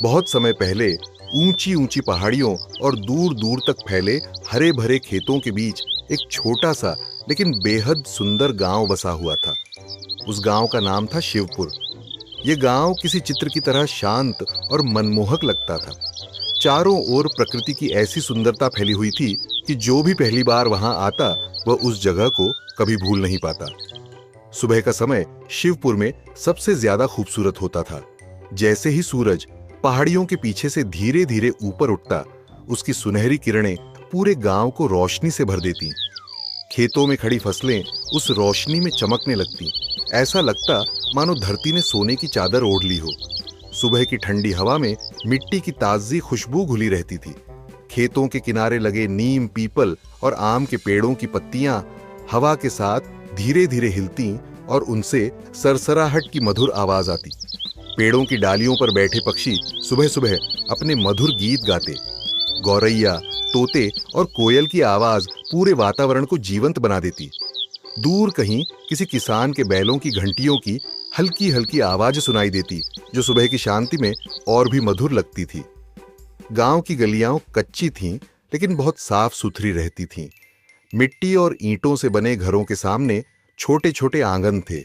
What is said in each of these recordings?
बहुत समय पहले ऊंची ऊंची पहाड़ियों और दूर दूर तक फैले हरे भरे खेतों के बीच एक छोटा सा लेकिन बेहद सुंदर गांव बसा हुआ था। उस गांव का नाम था शिवपुर। यह गांव किसी चित्र की तरह शांत और मनमोहक लगता था। चारों ओर प्रकृति की ऐसी सुंदरता फैली हुई थी कि जो भी पहली बार वहां आता वह उस जगह को कभी भूल नहीं पाता। सुबह का समय शिवपुर में सबसे ज्यादा खूबसूरत होता था। जैसे ही सूरज पहाड़ियों के पीछे से धीरे धीरे ऊपर उठता, उसकी सुनहरी किरणें पूरे गांव को रोशनी से भर देती। खेतों में खड़ी फसलें उस रोशनी में चमकने लगती। ऐसा लगता मानो धरती ने सोने की चादर ओढ़ ली हो। सुबह की ठंडी हवा में मिट्टी की ताजी खुशबू घुली रहती थी। खेतों के किनारे लगे नीम, पीपल और आम के पेड़ों की पत्तियां हवा के साथ धीरे धीरे हिलती और उनसे सरसराहट की मधुर आवाज आती। पेड़ों की डालियों पर बैठे पक्षी सुबह सुबह अपने मधुर गीत गाते। गौरैया, तोते और कोयल की आवाज पूरे वातावरण को जीवंत बना देती। दूर कहीं किसी किसान के बैलों की घंटियों की हल्की हल्की आवाज सुनाई देती, जो सुबह की शांति में और भी मधुर लगती थी। गांव की गलियां कच्ची थीं, लेकिन बहुत साफ सुथरी रहती थीं। मिट्टी और ईंटों से बने घरों के सामने छोटे छोटे आंगन थे।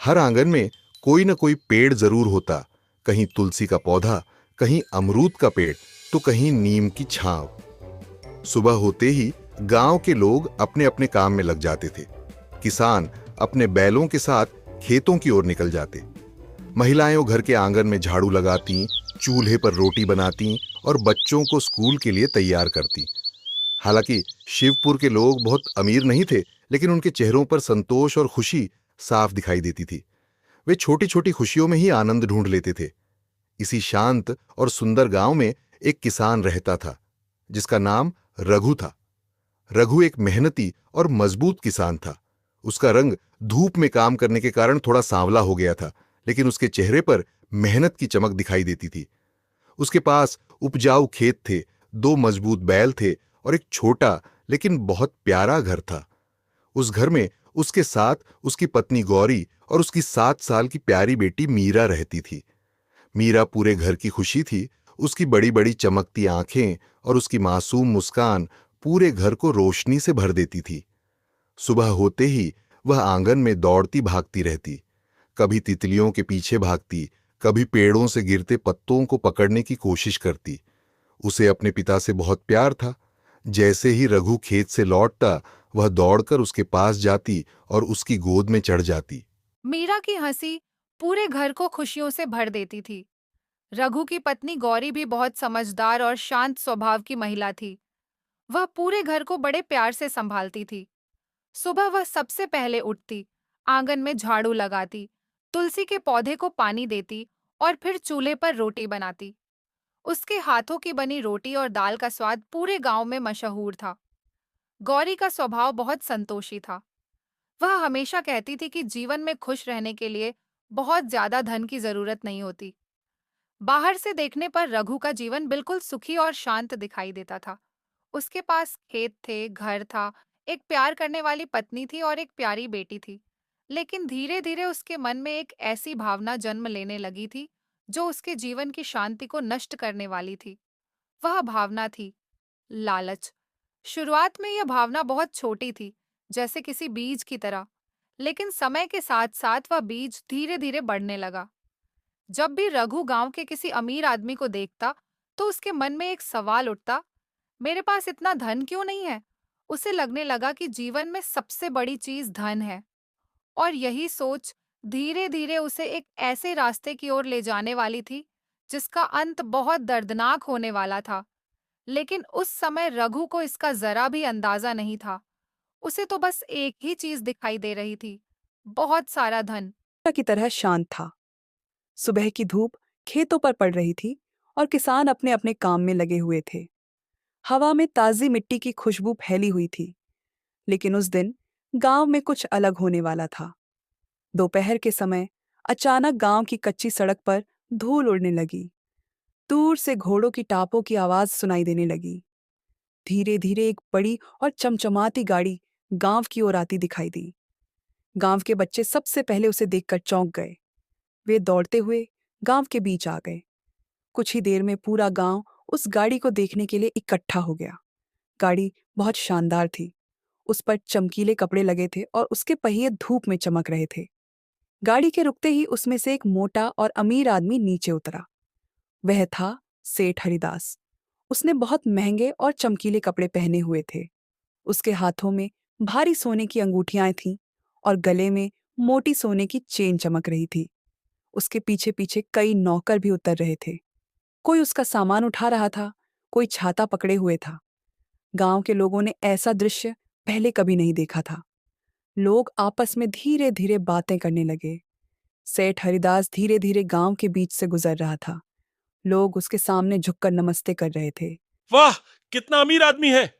हर आंगन में कोई न कोई पेड़ जरूर होता। कहीं तुलसी का पौधा, कहीं अमरूद का पेड़, तो कहीं नीम की छांव। सुबह होते ही गांव के लोग अपने अपने काम में लग जाते थे। किसान अपने बैलों के साथ खेतों की ओर निकल जाते। महिलाएं घर के आंगन में झाड़ू लगाती, चूल्हे पर रोटी बनाती और बच्चों को स्कूल के लिए तैयार करती। हालांकि शिवपुर के लोग बहुत अमीर नहीं थे, लेकिन उनके चेहरों पर संतोष और खुशी साफ दिखाई देती थी। वे छोटी छोटी खुशियों में ही आनंद ढूंढ लेते थे। इसी शांत और सुंदर गांव में एक किसान रहता था, जिसका नाम रघु था। रघु एक मेहनती और मजबूत किसान था। उसका रंग धूप में काम करने के कारण थोड़ा सांवला हो गया था, लेकिन उसके चेहरे पर मेहनत की चमक दिखाई देती थी। उसके पास उपजाऊ खेत थे, दो मजबूत बैल थे और एक छोटा लेकिन बहुत प्यारा घर था। उस घर में उसके साथ उसकी पत्नी गौरी और उसकी 7 साल की प्यारी बेटी मीरा रहती थी। मीरा पूरे घर की खुशी थी। उसकी बड़ी बड़ी चमकती आंखें और उसकी मासूम मुस्कान पूरे घर को रोशनी से भर देती थी। सुबह होते ही वह आंगन में दौड़ती भागती रहती। कभी तितलियों के पीछे भागती, कभी पेड़ों से गिरते पत्तों को पकड़ने की कोशिश करती। उसे अपने पिता से बहुत प्यार था। जैसे ही रघु खेत से लौटता, वह दौड़कर उसके पास जाती और उसकी गोद में चढ़ जाती। मीरा की हंसी पूरे घर को खुशियों से भर देती थी। रघु की पत्नी गौरी भी बहुत समझदार और शांत स्वभाव की महिला थी। वह पूरे घर को बड़े प्यार से संभालती थी। सुबह वह सबसे पहले उठती, आंगन में झाड़ू लगाती, तुलसी के पौधे को पानी देती और फिर चूल्हे पर रोटी बनाती। उसके हाथों की बनी रोटी और दाल का स्वाद पूरे गांव में मशहूर था। गौरी का स्वभाव बहुत संतोषी था। वह हमेशा कहती थी कि जीवन में खुश रहने के लिए बहुत ज्यादा धन की जरूरत नहीं होती। बाहर से देखने पर रघु का जीवन बिल्कुल सुखी और शांत दिखाई देता था। उसके पास खेत थे, घर था, एक प्यार करने वाली पत्नी थी और एक प्यारी बेटी थी। लेकिन धीरे धीरे उसके मन में एक ऐसी भावना जन्म लेने लगी थी जो उसके जीवन की शांति को नष्ट करने वाली थी। वह भावना थी लालच। शुरुआत में यह भावना बहुत छोटी थी, जैसे किसी बीज की तरह। लेकिन समय के साथ साथ वह बीज धीरे धीरे बढ़ने लगा। जब भी रघु गांव के किसी अमीर आदमी को देखता, तो उसके मन में एक सवाल उठता, मेरे पास इतना धन क्यों नहीं है? उसे लगने लगा कि जीवन में सबसे बड़ी चीज धन है। और यही सोच धीरे धीरे उसे एक ऐसे रास्ते की ओर ले जाने वाली थी जिसका अंत बहुत दर्दनाक होने वाला था। लेकिन उस समय रघु को इसका जरा भी अंदाजा नहीं था। उसे तो बस एक ही चीज दिखाई दे रही थी, बहुत सारा धन। की तरह शांत था। सुबह की धूप खेतों पर पड़ रही थी और किसान अपने अपने काम में लगे हुए थे। हवा में ताजी मिट्टी की खुशबू फैली हुई थी। लेकिन उस दिन गांव में कुछ अलग होने वाला था। दोपहर के समय अचानक गांव की कच्ची सड़क पर धूल उड़ने लगी। दूर से घोड़ों की टापों की आवाज सुनाई देने लगी। धीरे धीरे एक बड़ी और चमचमाती गाड़ी गांव की ओर आती दिखाई दी। गांव के बच्चे सबसे पहले उसे देखकर चौंक गए। वे दौड़ते हुए गांव के बीच आ गए। कुछ ही देर में पूरा गांव उस गाड़ी को देखने के लिए इकट्ठा हो गया। गाड़ी बहुत शानदार थी। उस पर चमकीले कपड़े लगे थे और उसके पहिए धूप में चमक रहे थे। गाड़ी के रुकते ही उसमें से एक मोटा और अमीर आदमी नीचे उतरा। वह था सेठ हरिदास। उसने बहुत महंगे और चमकीले कपड़े पहने हुए थे। उसके हाथों में भारी सोने की अंगूठियां थीं और गले में मोटी सोने की चेन चमक रही थी। उसके पीछे पीछे कई नौकर भी उतर रहे थे। कोई उसका सामान उठा रहा था, कोई छाता पकड़े हुए था। गांव के लोगों ने ऐसा दृश्य पहले कभी नहीं देखा था। लोग आपस में धीरे धीरे बातें करने लगे। सेठ हरिदास धीरे धीरे गांव के बीच से गुजर रहा था। लोग उसके सामने झुककर नमस्ते कर रहे थे। वाह, कितना अमीर आदमी है।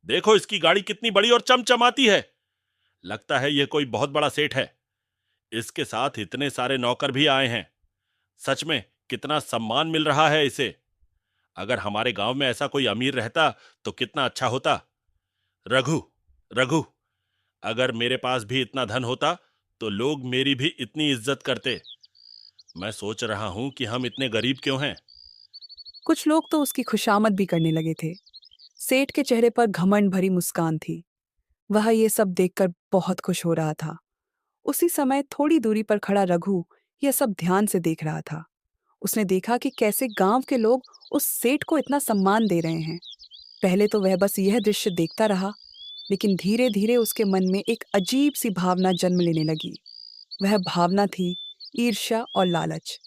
देखो इसकी गाड़ी कितनी बड़ी और चमचमाती है। लगता है यह कोई बहुत बड़ा सेठ है। इसके साथ इतने सारे नौकर भी आए हैं। सच में कितना सम्मान मिल रहा है इसे। अगर हमारे गांव में ऐसा कोई अमीर रहता तो कितना अच्छा होता। रघु, रघु, अगर मेरे पास भी इतना धन होता तो लोग मेरी भी इतनी इज्जत करते। मैं सोच रहा हूं कि हम इतने गरीब क्यों हैं। कुछ लोग तो उसकी खुशामद भी करने लगे थे। सेठ के चेहरे पर घमंड भरी मुस्कान थी। वह ये सब देखकर बहुत खुश हो रहा था। उसी समय थोड़ी दूरी पर खड़ा रघु यह सब ध्यान से देख रहा था। उसने देखा कि कैसे गांव के लोग उस सेठ को इतना सम्मान दे रहे हैं। पहले तो वह बस यह दृश्य देखता रहा, लेकिन धीरे धीरे उसके मन में एक अजीब सी भावना जन्म लेने लगी। वह भावना थी ईर्ष्या और लालच।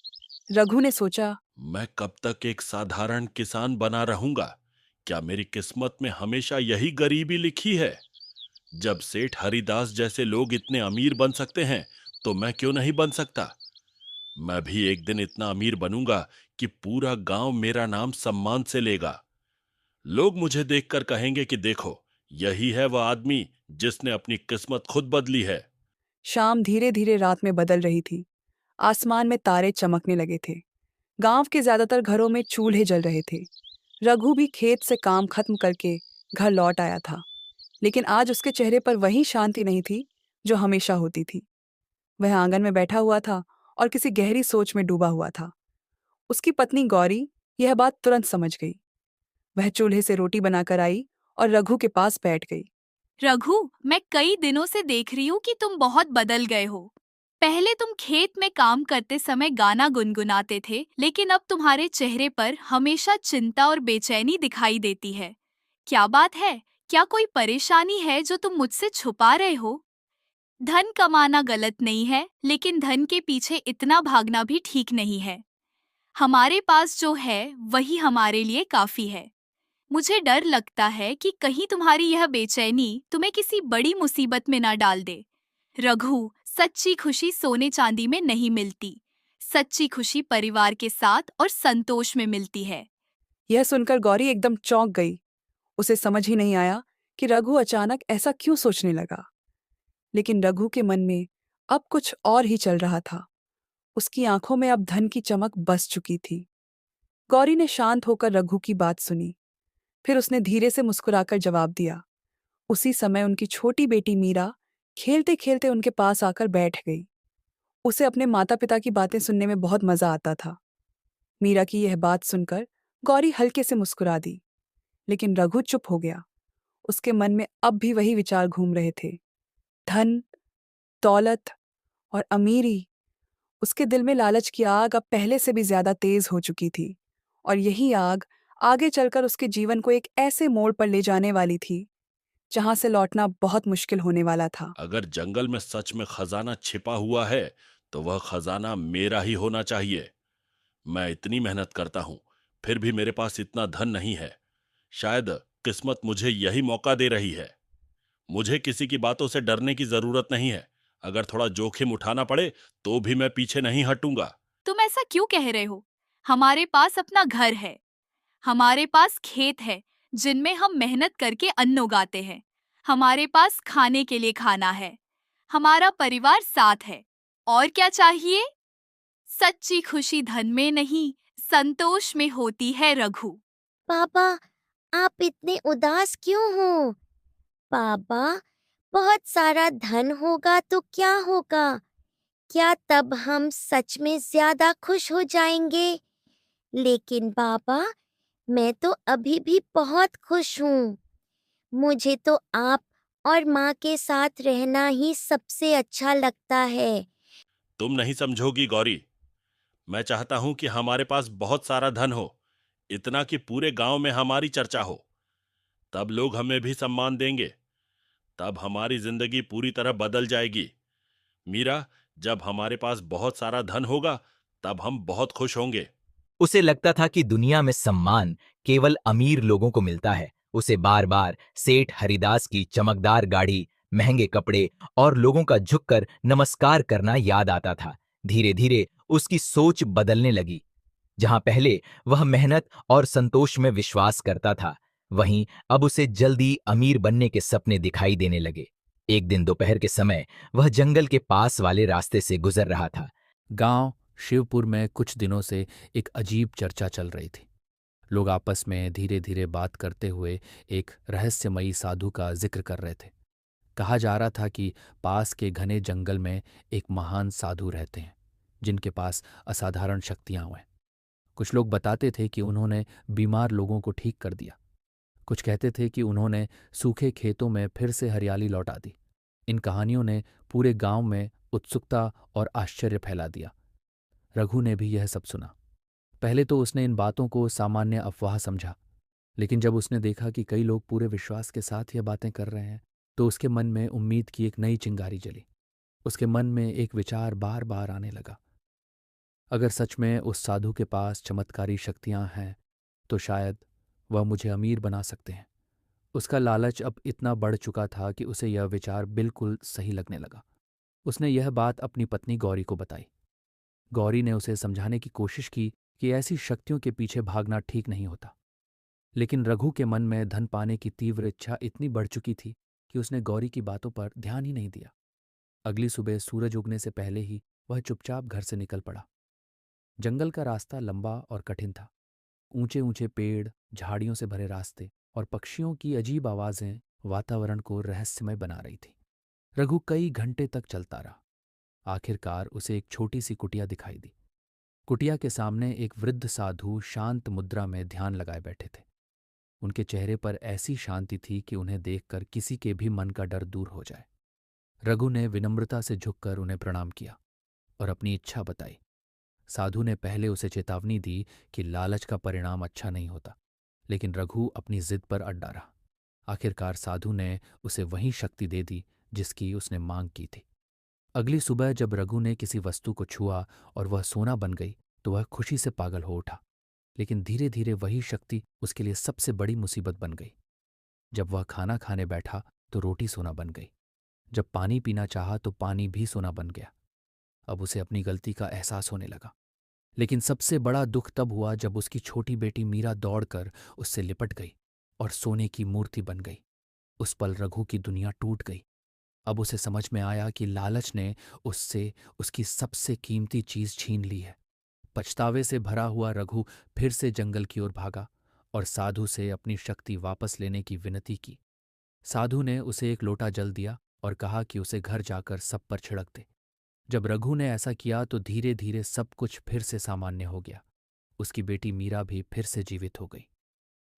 रघु ने सोचा, मैं कब तक एक साधारण किसान बना रहूंगा? क्या मेरी किस्मत में हमेशा यही गरीबी लिखी है? जब सेठ हरिदास जैसे लोग इतने अमीर बन सकते हैं तो मैं क्यों नहीं बन सकता? मैं भी एक दिन इतना अमीर बनूंगा कि पूरा गांव मेरा नाम सम्मान से लेगा। लोग मुझे देखकर कहेंगे कि देखो, यही है वह आदमी जिसने अपनी किस्मत खुद बदली है। शाम धीरे धीरे रात में बदल रही थी। आसमान में तारे चमकने लगे थे। गांव के ज्यादातर घरों में चूल्हे जल रहे थे। रघु भी खेत से काम खत्म करके घर लौट आया था, लेकिन आज उसके चेहरे पर वही शांति नहीं थी जो हमेशा होती थी। वह आंगन में बैठा हुआ था और किसी गहरी सोच में डूबा हुआ था। उसकी पत्नी गौरी यह बात तुरंत समझ गई। वह चूल्हे से रोटी बनाकर आई और रघु के पास बैठ गई। रघु, मैं कई दिनों से देख रही हूँ कि तुम बहुत बदल गए हो। पहले तुम खेत में काम करते समय गाना गुनगुनाते थे, लेकिन अब तुम्हारे चेहरे पर हमेशा चिंता और बेचैनी दिखाई देती है। क्या बात है? क्या कोई परेशानी है जो तुम मुझसे छुपा रहे हो? धन कमाना गलत नहीं है, लेकिन धन के पीछे इतना भागना भी ठीक नहीं है। हमारे पास जो है वही हमारे लिए काफी है। मुझे डर लगता है कि कहीं तुम्हारी यह बेचैनी तुम्हें किसी बड़ी मुसीबत में ना डाल दे। रघु, सच्ची खुशी सोने चांदी में नहीं मिलती। सच्ची खुशी परिवार के साथ और संतोष में मिलती है। यह सुनकर गौरी एकदम चौंक गई। उसे समझ ही नहीं आया कि रघु अचानक ऐसा क्यों सोचने लगा। लेकिन रघु के मन में अब कुछ और ही चल रहा था। उसकी आंखों में अब धन की चमक बस चुकी थी। गौरी ने शांत होकर रघु की बात सुनी। फिर उसने धीरे से मुस्कुराकर जवाब दिया। उसी समय उनकी छोटी बेटी मीरा खेलते खेलते उनके पास आकर बैठ गई। उसे अपने माता पिता की बातें सुनने में बहुत मजा आता था। मीरा की यह बात सुनकर गौरी हल्के से मुस्कुरा दी, लेकिन रघु चुप हो गया। उसके मन में अब भी वही विचार घूम रहे थे। धन, दौलत और अमीरी। उसके दिल में लालच की आग अब पहले से भी ज्यादा तेज हो चुकी थी, और यही आग आगे चलकर उसके जीवन को एक ऐसे मोड़ पर ले जाने वाली थी जहां से लौटना बहुत मुश्किल होने वाला था। अगर जंगल में सच में खजाना छिपा हुआ है तो वह खजाना मेरा ही होना चाहिए। मैं इतनी मेहनत करता हूं, फिर भी मेरे पास इतना धन नहीं है। शायद किस्मत मुझे यही मौका दे रही है। मुझे किसी की बातों से डरने की जरूरत नहीं है। अगर थोड़ा जोखिम उठाना पड़े तो भी मैं पीछे नहीं हटूंगा। तुम ऐसा क्यों कह रहे हो? हमारे पास अपना घर है। हमारे पास खेत है जिनमें हम मेहनत करके अन्न उगाते हैं। हमारे पास खाने के लिए खाना है। हमारा परिवार साथ है। और क्या चाहिए? सच्ची खुशी धन में नहीं, संतोष में होती है रघु। पापा, आप इतने उदास क्यों हो? पापा, बहुत सारा धन होगा तो क्या होगा? क्या तब हम सच में ज्यादा खुश हो जाएंगे? लेकिन बाबा, मैं तो अभी भी बहुत खुश हूँ। मुझे तो आप और माँ के साथ रहना ही सबसे अच्छा लगता है। तुम नहीं समझोगी गौरी। मैं चाहता हूं कि हमारे पास बहुत सारा धन हो, इतना कि पूरे गांव में हमारी चर्चा हो। तब लोग हमें भी सम्मान देंगे। तब हमारी जिंदगी पूरी तरह बदल जाएगी। मीरा, जब हमारे पास बहुत सारा धन होगा तब हम बहुत खुश होंगे। उसे लगता था कि दुनिया में सम्मान केवल अमीर लोगों को मिलता है। उसे बार बार सेठ हरिदास की चमकदार गाड़ी, महंगे कपड़े और लोगों का झुककर नमस्कार करना याद आता था। धीरे धीरे उसकी सोच बदलने लगी। जहां पहले वह मेहनत और संतोष में विश्वास करता था, वहीं अब उसे जल्दी अमीर बनने के सपने दिखाई देने लगे। एक दिन दोपहर के समय वह जंगल के पास वाले रास्ते से गुजर रहा था। गांव शिवपुर में कुछ दिनों से एक अजीब चर्चा चल रही थी। लोग आपस में धीरे धीरे बात करते हुए एक रहस्यमयी साधु का जिक्र कर रहे थे। कहा जा रहा था कि पास के घने जंगल में एक महान साधु रहते हैं जिनके पास असाधारण शक्तियां हैं। कुछ लोग बताते थे कि उन्होंने बीमार लोगों को ठीक कर दिया। कुछ कहते थे कि उन्होंने सूखे खेतों में फिर से हरियाली लौटा दी। इन कहानियों ने पूरे गांव में उत्सुकता और आश्चर्य फैला दिया। रघु ने भी यह सब सुना। पहले तो उसने इन बातों को सामान्य अफवाह समझा, लेकिन जब उसने देखा कि कई लोग पूरे विश्वास के साथ यह बातें कर रहे हैं तो उसके मन में उम्मीद की एक नई चिंगारी जली। उसके मन में एक विचार बार बार आने लगा, अगर सच में उस साधु के पास चमत्कारी शक्तियां हैं तो शायद वह मुझे अमीर बना सकते हैं। उसका लालच अब इतना बढ़ चुका था कि उसे यह विचार बिल्कुल सही लगने लगा। उसने यह बात अपनी पत्नी गौरी को बताई। गौरी ने उसे समझाने की कोशिश की कि ऐसी शक्तियों के पीछे भागना ठीक नहीं होता, लेकिन रघु के मन में धन पाने की तीव्र इच्छा इतनी बढ़ चुकी थी कि उसने गौरी की बातों पर ध्यान ही नहीं दिया। अगली सुबह सूरज उगने से पहले ही वह चुपचाप घर से निकल पड़ा। जंगल का रास्ता लंबा और कठिन था। ऊंचे ऊंचे पेड़, झाड़ियों से भरे रास्ते और पक्षियों की अजीब आवाजें वातावरण को रहस्यमय बना रही थी। रघु कई घंटे तक चलता रहा। आखिरकार उसे एक छोटी सी कुटिया दिखाई दी। कुटिया के सामने एक वृद्ध साधु शांत मुद्रा में ध्यान लगाए बैठे थे। उनके चेहरे पर ऐसी शांति थी कि उन्हें देखकर किसी के भी मन का डर दूर हो जाए। रघु ने विनम्रता से झुककर उन्हें प्रणाम किया और अपनी इच्छा बताई। साधु ने पहले उसे चेतावनी दी कि लालच का परिणाम अच्छा नहीं होता, लेकिन रघु अपनी जिद पर अड़ा रहा। आखिरकार साधु ने उसे वही शक्ति दे दी जिसकी उसने मांग की थी। अगली सुबह जब रघु ने किसी वस्तु को छुआ और वह सोना बन गई तो वह खुशी से पागल हो उठा। लेकिन धीरे धीरे वही शक्ति उसके लिए सबसे बड़ी मुसीबत बन गई। जब वह खाना खाने बैठा तो रोटी सोना बन गई। जब पानी पीना चाहा तो पानी भी सोना बन गया। अब उसे अपनी गलती का एहसास होने लगा। लेकिन सबसे बड़ा दुख तब हुआ जब उसकी छोटी बेटी मीरा दौड़कर उससे लिपट गई और सोने की मूर्ति बन गई। उस पल रघु की दुनिया टूट गई। अब उसे समझ में आया कि लालच ने उससे उसकी सबसे कीमती चीज छीन ली है। पछतावे से भरा हुआ रघु फिर से जंगल की ओर भागा और साधु से अपनी शक्ति वापस लेने की विनती की। साधु ने उसे एक लोटा जल दिया और कहा कि उसे घर जाकर सब पर छिड़क दे। जब रघु ने ऐसा किया तो धीरे धीरे सब कुछ फिर से सामान्य हो गया। उसकी बेटी मीरा भी फिर से जीवित हो गई।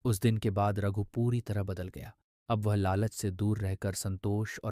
उस दिन के बाद रघु पूरी तरह बदल गया। अब वह लालच से दूर रहकर संतोष और